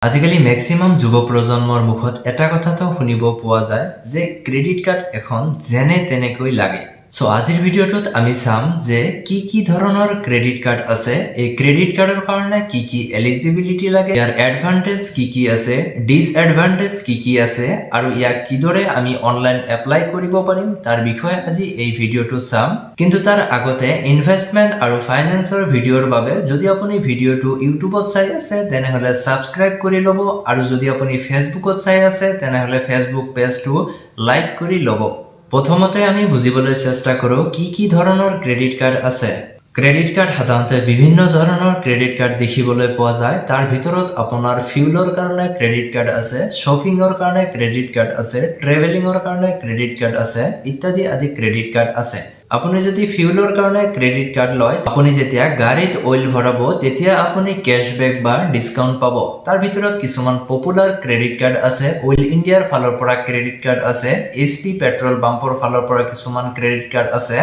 আজিকালি মেক্সিমাম যুৱ প্ৰজন্মৰ মুখত এটা কথাটো শুনিব পোৱা যায় যে ক্ৰেডিট কাৰ্ড এখন যেনে তেনেকৈ লাগে। সো আজিৰ ভিডিঅ'টোত আমি চাম যে কি ধৰণৰ ক্ৰেডিট কাৰ্ড আছে, এই ক্ৰেডিট কাৰ্ডৰ কাৰণে কি এলিজিবিলিটি লাগে, ইয়াৰ এডভান্টেজ কি আছে, ডিসএডভান্টেজ কি আছে আৰু ইয়াক কিদৰে আমি অনলাইন এপ্লাই কৰিব পাৰিম তাৰ বিষয়ে আজি এই ভিডিঅ'টো চাম। কিন্তু তাৰ আগতে ইনভেষ্টমেন্ট আৰু ফাইনেন্সৰ ভিডিঅ'ৰ বাবে যদি আপুনি ভিডিঅ'টো ইউটিউবত চাই আছে তেনেহলে সাবস্ক্ৰাইব কৰি ল'ব, আৰু যদি আপুনি ফেসবুকত চাই আছে তেনেহলে ফেসবুক পেজটো লাইক কৰি ল'ব। প্ৰথমতে আমি বুজিবলৈ চেষ্টা কৰো কি ধৰণৰ ক্ৰেডিট কাৰ্ড আছে। ক্ৰেডিট কাৰ্ড সাধাৰণতে বিভিন্ন ধৰণৰ ক্ৰেডিট কাৰ্ড দেখিবলৈ পোৱা যায়। তাৰ ভিতৰত আপোনাৰ ফিউলৰ কাৰণে ক্ৰেডিট কাৰ্ড আছে, শ্বপিঙৰ কাৰণে ক্ৰেডিট কাৰ্ড আছে, ট্ৰেভেলিঙৰ কাৰণে ক্ৰেডিট কাৰ্ড আছে ইত্যাদি আদি ক্ৰেডিট কাৰ্ড আছে। আপুনি যদি ফিউলৰ কাৰণে ক্ৰেডিট কাৰ্ড লয়, আপুনি যেতিয়া গাড়ীত অইল ভৰাব তেতিয়া আপুনি কেশবেক বা ডিসকাউন্ট পাব। তাৰ ভিতৰত কিছুমান পপুলাৰ ক্ৰেডিট কাৰ্ড আছে। অইল ইণ্ডিয়াৰ ফালৰ পৰা ক্ৰেডিট কাৰ্ড আছে, এইচপি পেট্ৰল পাম্পৰ ফালৰ পৰা কিছুমান ক্ৰেডিট কাৰ্ড আছে।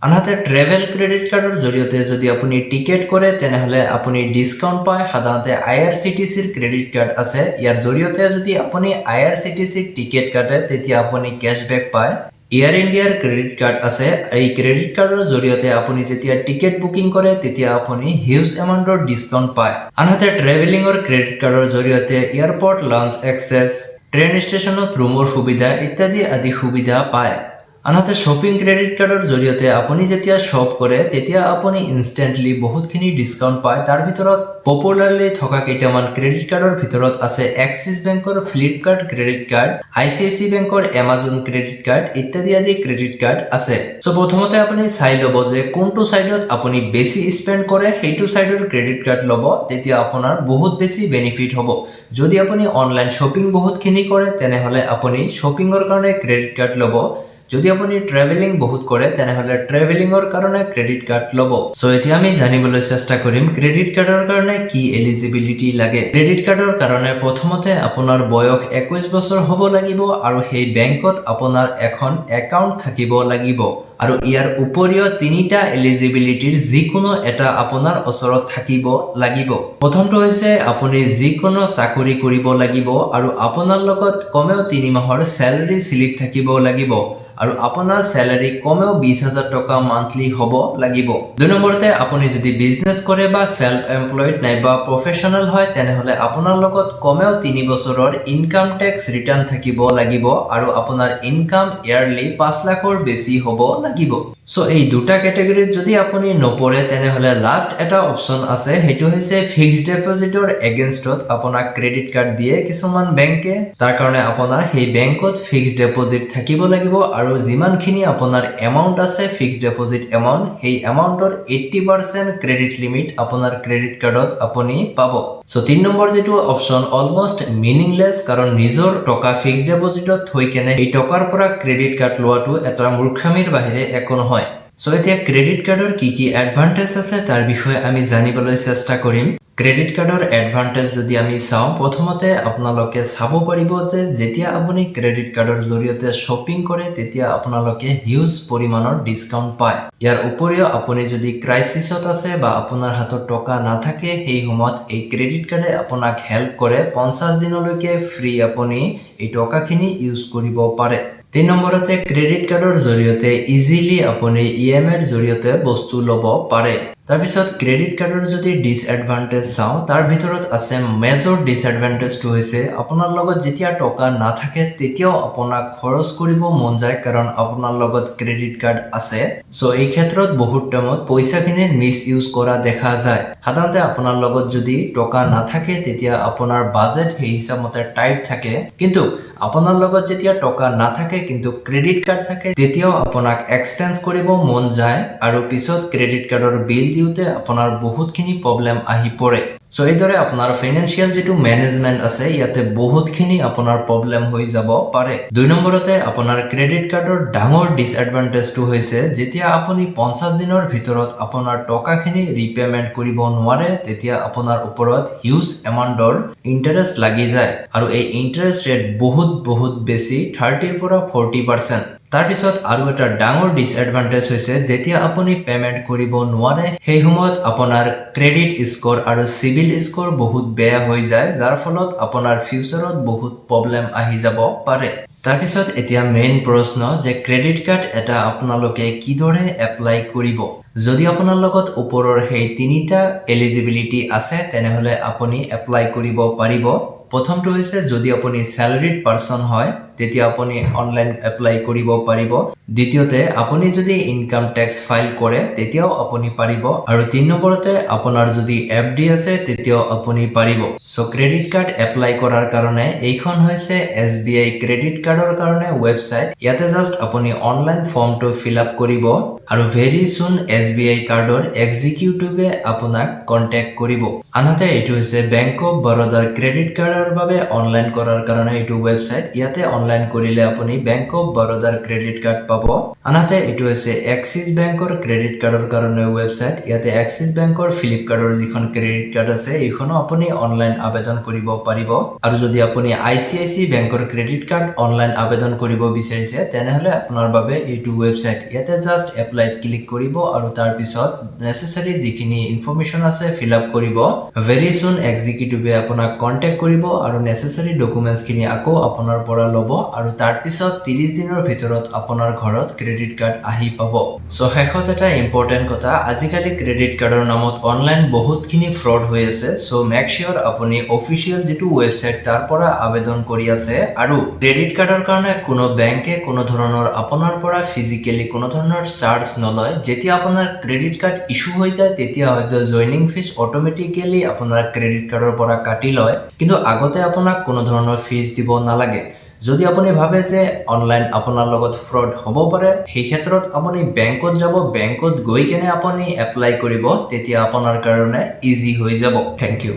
আনহাতে ট্ৰেভেল ক্ৰেডিট কাৰ্ডৰ জৰিয়তে যদি আপুনি টিকেট কৰে তেনেহলে আপুনি ডিসকাউন্ট পায়। সাধাৰণতে আইআৰচিটিচিৰ ক্ৰেডিট কাৰ্ড আছে, ইয়াৰ জৰিয়তে যদি আপুনি আইআৰচিটিচিৰ টিকেট কাটে তেতিয়া আপুনি কেশবেক পায়। এয়াৰ ইণ্ডিয়াৰ ক্ৰেডিট কাৰ্ড আছে, এই ক্ৰেডিট কাৰ্ডৰ জৰিয়তে আপুনি যেতিয়া টিকেট বুকিং কৰে তেতিয়া আপুনি হিউজ এমাউন্টৰ ডিসকাউন্ট পায়। আনহাতে ট্ৰেভেলিঙৰ ক্ৰেডিট কাৰ্ডৰ জৰিয়তে এয়াৰপোৰ্ট লাউঞ্জ এক্সেছ, ট্ৰেইন ষ্টেচনত ৰুমৰ সুবিধা ইত্যাদি আদি সুবিধা পায়। আনহাতে শ্বপিং ক্ৰেডিট কাৰ্ডৰ জৰিয়তে আপুনি যেতিয়া শ্বপ কৰে তেতিয়া আপুনি ইনষ্টেণ্টলি বহুতখিনি ডিসকাউন্ট পায়। তাৰ ভিতৰত পপুলাৰলি থকা কেইটামান ক্ৰেডিট কাৰ্ডৰ ভিতৰত আছে এক্সিছ বেংকৰ ফ্লিপকাৰ্ট ক্ৰেডিট কাৰ্ড, আইচিআইচি বেংকৰ এমাজন ক্ৰেডিট কাৰ্ড ইত্যাদি আদি ক্ৰেডিট কাৰ্ড আছে। সো প্ৰথমতে আপুনি চাই ল'ব যে কোনটো সাইডত আপুনি বেছি স্পেন্ড কৰে সেইটো সাইডৰ ক্ৰেডিট কাৰ্ড ল'ব, তেতিয়া আপোনাৰ বহুত বেছি বেনিফিট হ'ব। যদি আপুনি অনলাইন শ্বপিং বহুতখিনি কৰে তেনেহলে আপুনি শ্বপিঙৰ কাৰণে ক্ৰেডিট কাৰ্ড ল'ব। যদি আপুনি ট্ৰেভেলিং বহুত কৰে তেনেহলে ট্ৰেভেলিঙৰ কাৰণে ক্ৰেডিট কাৰ্ড ল'ব। সো এতিয়া আমি জানিবলৈ চেষ্টা কৰিম ক্ৰেডিট কাৰ্ডৰ কাৰণে কি এলিজিবিলিটি লাগে। ক্ৰেডিট কাৰ্ডৰ কাৰণে প্ৰথমতে আপোনাৰ বয়স 21 বছৰ হ'ব লাগিব আৰু সেই বেংকত আপোনাৰ এখন একাউণ্ট থাকিব লাগিব। আৰু ইয়াৰ উপৰিও তিনিটা এলিজিবিলিটিৰ যিকোনো এটা আপোনাৰ ওচৰত থাকিব লাগিব। প্ৰথমটো হৈছে আপুনি যিকোনো চাকৰি কৰিব লাগিব আৰু আপোনাৰ লগত কমেও 3 মাহৰ স্যালাৰি স্লিপ থাকিব লাগিব, আৰু আপোনাৰ স্যালাৰি কমেও 20,000 টকা মান্থলি হ'ব লাগিব। 2 নম্বৰতে আপুনি যদি বিজনেস কৰে বা সেলফ এমপ্লয়েড নাইবা প্ৰফেশনাল হয় তেনেহলে আপোনাৰ লগত কমেও 3 বছৰৰ ইনকাম টেক্স ৰিটাৰ্ণ থাকিব লাগিব, আৰু আপোনাৰ ইনকাম ইয়াৰলি 5 লাখৰ বেছি হ'ব লাগিব। সো এই দুটা ক্যাটাগৰীত যদি আপুনি নপৰে তেনেহলে লাষ্ট এটা অপশন আছে, সেইটো হৈছে ফিক্সড ডিপোজিটৰ এগেইনষ্টত আপোনাক ক্ৰেডিট কাৰ্ড দিয়ে কিছুমান বেংকে। তাৰ কাৰণে আপোনাৰ সেই বেংকত ফিক্সড ডিপোজিট থাকিব লাগিব, আৰু যিমানখিনি আপোনাৰ এমাউন্ট আছে ফিক্সড ডিপোজিট এমাউন্ট, সেই এমাউন্টৰ 80% ক্ৰেডিট লিমিট আপোনাৰ ক্ৰেডিট কাৰ্ডত আপুনি পাব। সো 3 নম্বৰ যেটো অপশন অলমোস্ট মিনিংলেস, কাৰণ নিজৰ টকা ফিক্সড ডিপোজিটত থৈ কেনে এই টকাৰ পৰা ক্ৰেডিট কাৰ্ড লোৱাটো এটা মূৰ্খামিৰ বাহিৰে একো নহয়। সো এতিয়া ক্ৰেডিট কাৰ্ডৰ কি এডভান্টেজ আছে তাৰ বিষয়ে আমি জানিবলৈ চেষ্টা কৰিম। ক্ৰেডিট কাৰ্ডৰ এডভান্টেজ যদি আমি চাওঁ, প্ৰথমতে আপোনালোকে চাব পাৰিব যে যেতিয়া আপুনি ক্ৰেডিট কাৰ্ডৰ জৰিয়তে শ্বপিং কৰে তেতিয়া আপোনালোকে হিউজ পৰিমাণৰ ডিসকাউন্ট পায়। ইয়াৰ উপৰিও আপুনি যদি ক্ৰাইচিছত আছে বা আপোনাৰ হাতত টকা নাথাকে সেই সময়ত এই ক্ৰেডিট কাৰ্ডে আপোনাক হেল্প কৰে। 50 দিনলৈকে ফ্ৰী আপুনি এই টকাখিনি ইউজ কৰিব পাৰে। 3 নম্বৰতে ক্ৰেডিট কাৰ্ডৰ জৰিয়তে ইজিলি আপুনি ইএমআইৰ জৰিয়তে বস্তু ল'ব পাৰে। তাৰপিছত ক্ৰেডিট কাৰ্ডৰ যদি ডিসএডভান্টেজ চাওঁ, তাৰ ভিতৰত আছে মেজৰ ডিসএডভান্টেজটো হৈছে আপোনাৰ লগত যেতিয়া টকা নাথাকে তেতিয়াও আপোনাক খৰচ কৰিব মন যায়, কাৰণ আপোনাৰ লগত ক্ৰেডিট কাৰ্ড আছে। সো এই ক্ষেত্ৰত বহুত টাইমত পইচাখিনি মিস ইউজ কৰা দেখা যায়। সাধাৰণতে আপোনাৰ লগত যদি টকা নাথাকে তেতিয়া আপোনাৰ বাজেট সেই হিচাপমতে টাইট থাকে, কিন্তু আপোনাৰ লগত যেতিয়া টকা নাথাকে কিন্তু ক্ৰেডিট কাৰ্ড থাকে তেতিয়াও আপোনাক এক্সপেন্স কৰিব মন যায়, আৰু পিছত ক্ৰেডিট কাৰ্ডৰ বিল দিওতে আপোনাৰ বহুতখিনি প্ৰবলেম আহি পৰে। সো এইদৰে আপোনাৰ ফাইনেন্সিয়াল যেটো মেনেজমেন্ট আছে ইয়াতে বহুতখিনি আপোনাৰ প্ৰবলেম হৈ যাব পাৰে। 2 নম্বৰতে আপোনাৰ ক্ৰেডিট কাৰ্ডৰ ডাঙৰ ডিসএডভান্টেজটো হৈছে যেতিয়া আপুনি 50 দিনৰ ভিতৰত আপোনাৰ টকাখিনি ৰিপেমেন্ট কৰিব নোৱাৰে তেতিয়া আপোনাৰ ওপৰত হিউজ এমাউন্টৰ ইন্টাৰেষ্ট লাগি যায়, আৰু এই ইন্টাৰেষ্ট ৰেট বহুত বেছি 30 পৰা 40%। তাৰপিছত আৰু এটা ডাঙৰ ডিসএডভান্টেজ হৈছে যেতিয়া আপুনি পেমেন্ট কৰিব নোৱাৰে সেই সময়ত আপোনাৰ ক্ৰেডিট স্কোৰ আৰু সিবিল স্কোৰ বহুত বেয়া হৈ যায় যাৰ ফলত আপোনাৰ ফিউচাৰত বহুত প্ৰবলেম আহি যাব পাৰে তাৰপিছত এতিয়া মেইন প্ৰশ্ন যে ক্ৰেডিট কাৰ্ড এটা আপোনালোকে কিদৰে এপ্লাই কৰিব যদি আপোনাৰ লগত ওপৰৰ সেই তিনিটা এলিজিবিলিটি আছে তেনেহলে আপুনি এপ্লাই কৰিব পাৰিব প্ৰথমটো হৈছে যদি আপুনি স্যালাৰিড পাৰসন হয় তেতিয়া আপুনি অনলাইন এপ্লাই কৰিব পাৰিব দ্বিতীয়তে আপুনি যদি ইনকাম ট্যাক্স ফাইল কৰে তেতিয়াও আপুনি পাৰিব আৰু তিন নম্বৰতে আপোনাৰ যদি এফডি আছে তেতিয়াও আপুনি পাৰিব সো ক্ৰেডিট কাৰ্ড এপ্লাই কৰাৰ কাৰণে এইখন হৈছে এসবিআই ক্ৰেডিট কাৰ্ডৰ কাৰণে ওয়েবসাইট ইয়াতে জাস্ট আপুনি অনলাইন ফৰ্মটো ফিল আপ কৰিব আৰু ভেৰি সুন এসবিআই কাৰ্ডৰ এক্সিকিউটিভে আপোনাক কন্টেক্ট কৰিব আনহাতে এইটো হৈছে বেংক অফ বৰোদাৰ ক্ৰেডিট কাৰ্ডৰ বাবে অনলাইন কৰাৰ কাৰণে এইটো ওয়েবসাইট ইয়াতে অনলাইন কৰিলে আপুনি বেংক অফ বৰোদাৰ ক্ৰেডিট কাৰ্ড পাব আনহাতে এইটো হৈছে এক্সিস বেংকৰ ক্ৰেডিট কাৰ্ডৰ কাৰণে ওয়েবসাইট ইয়াতে এক্সিস বেংকৰ ফ্লিপকাৰ্টৰ যিখন ক্ৰেডিট কাৰ্ড আছে এইখনো আপুনি অনলাইন আবেদন কৰিব পাৰিব আৰু যদি আপুনি আইসিআইসি বেংকৰ ক্ৰেডিট কাৰ্ড অনলাইন আবেদন কৰিব বিচাৰিছে তেনেহলে আপোনাৰ বাবে এইটো ওয়েবসাইট ইয়াতে জাস্ট এপ্লাইত ক্লিক কৰিব আৰু তাৰ পিছত নেসেসাৰি যিখিনি ইনফৰমেশন আছে ফিল আপ কৰিব ভেৰি সুন এক্সিকিউটিভে আপোনাক কন্টেক্ট কৰিব আৰু নেসেসাৰি ডকুমেন্টস খিনি আকৌ আপোনাৰ পৰা ল'ব আৰু তাৰ পিছত 30 দিনৰ ভিতৰত আপোনাৰ ঘৰত ক্ৰেডিট কাৰ্ড আহি পাব সো শেষত এটা ইম্পৰ্টেন্ট কথা আজিকালি ক্ৰেডিট কাৰ্ডৰ নামত অনলাইন বহুতখিনি ফ্ৰড হৈ আছে সো মেক শিওৰ আপুনি অফিশিয়াল যেটো ওয়েবসাইট তাৰ পৰা আবেদন কৰি আছে আৰু ক্ৰেডিট কাৰ্ডৰ কাৰণে কোনো বেংকে কোনো ধৰণৰ আপোনাৰ পৰা ফিজিক্যালি কোনো ধৰণৰ চাৰ্জ নলয় যেতিয়া আপোনাৰ ক্ৰেডিট কাৰ্ড ইস্যু হৈ যায় তেতিয়া হয়তো জয়নিং ফিজ অটোমেটিক্যালি আপোনাৰ ক্ৰেডিট কাৰ্ডৰ পৰা কাটি লয় কিন্তু আগতে আপোনাক কোনো ধৰণৰ ফিজ দিব নালাগে যদি আপুনি ভাবে যে অনলাইন আপোনাৰ লগত ফ্ৰড হ'ব পাৰে সেই ক্ষেত্ৰত আপুনি বেংকত যাব বেংকত গৈ কেনে আপুনি এপ্লাই কৰিব তেতিয়া আপোনাৰ কাৰণে ইজি হৈ যাব থ্যাংক ইউ